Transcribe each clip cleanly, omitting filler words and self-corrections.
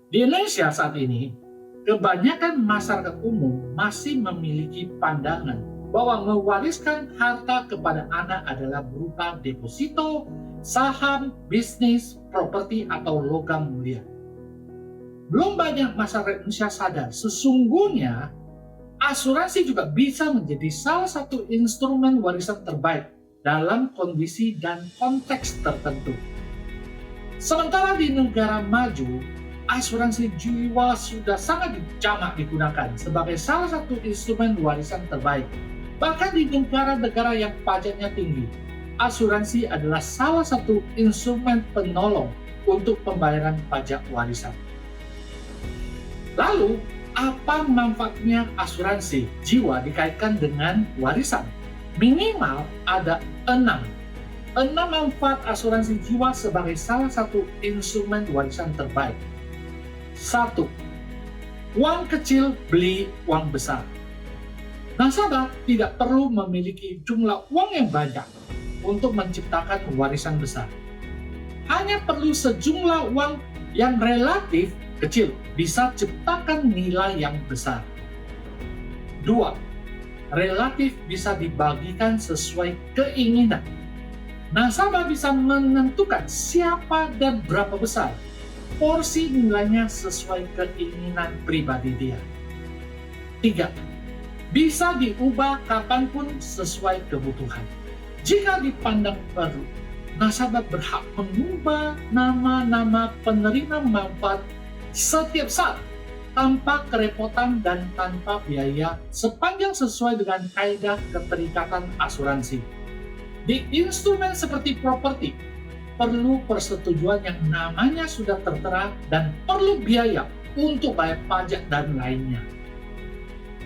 Di Indonesia saat ini, kebanyakan masyarakat umum masih memiliki pandangan bahwa mewariskan harta kepada anak adalah berupa deposito, saham, bisnis, properti, atau logam mulia. Belum banyak masyarakat Indonesia sadar sesungguhnya asuransi juga bisa menjadi salah satu instrumen warisan terbaik dalam kondisi dan konteks tertentu. Sementara di negara maju, asuransi jiwa sudah sangat jamak digunakan sebagai salah satu instrumen warisan terbaik. Bahkan di negara-negara yang pajaknya tinggi, asuransi adalah salah satu instrumen penolong untuk pembayaran pajak warisan. Lalu, apa manfaatnya asuransi jiwa dikaitkan dengan warisan? Minimal ada 6 manfaat asuransi jiwa sebagai salah satu instrumen warisan terbaik. 1. Uang kecil beli uang besar. Nasabah tidak perlu memiliki jumlah uang yang banyak untuk menciptakan warisan besar. Hanya perlu sejumlah uang yang relatif kecil bisa ciptakan nilai yang besar. 2. Relatif bisa dibagikan sesuai keinginan. Nasabah bisa menentukan siapa dan berapa besar porsi nilainya sesuai keinginan pribadi dia. 3. Bisa diubah kapanpun sesuai kebutuhan. Jika dipandang perlu, nasabah berhak mengubah nama-nama penerima manfaat setiap saat tanpa kerepotan dan tanpa biaya sepanjang sesuai dengan kaidah keterikatan asuransi. Di instrumen seperti properti, perlu persetujuan yang namanya sudah tertera dan perlu biaya untuk bayar pajak dan lainnya.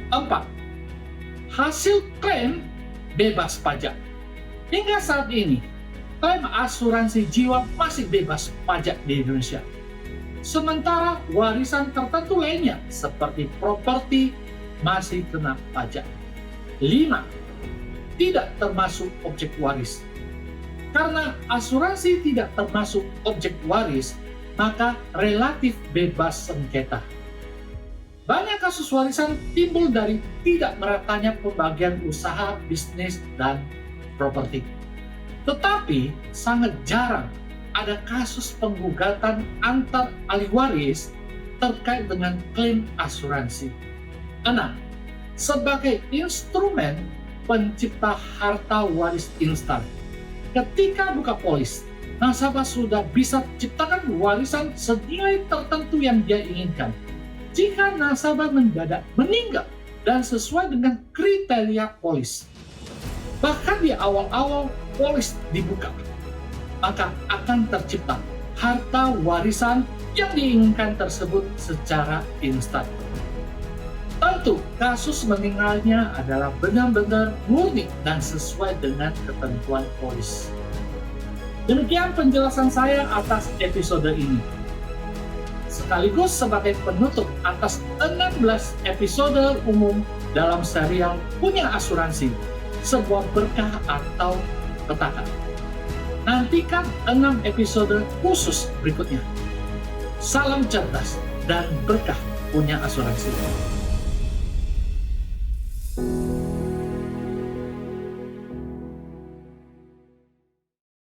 4. Hasil klaim bebas pajak. Hingga saat ini, klaim asuransi jiwa masih bebas pajak di Indonesia. Sementara warisan tertentu lainnya seperti properti masih kena pajak. 5. Tidak termasuk objek waris. Karena asuransi tidak termasuk objek waris, maka relatif bebas sengketa. Banyak kasus warisan timbul dari tidak meratanya pembagian usaha, bisnis, dan properti. Tetapi sangat jarang ada kasus penggugatan antar ahli waris terkait dengan klaim asuransi. 6. Sebagai instrumen pencipta harta waris instan. Ketika buka polis, nasabah sudah bisa ciptakan warisan senilai tertentu yang dia inginkan. Jika nasabah mendadak meninggal dan sesuai dengan kriteria polis, bahkan di awal-awal polis dibuka, maka akan tercipta harta warisan yang diinginkan tersebut secara instan. Tentu, kasus meninggalnya adalah benar-benar murni dan sesuai dengan ketentuan polis. Demikian penjelasan saya atas episode ini. Sekaligus sebagai penutup atas 16 episode umum dalam serial Punya Asuransi, sebuah berkah atau petaka. Nantikan 6 episode khusus berikutnya. Salam cerdas dan berkah punya asuransi.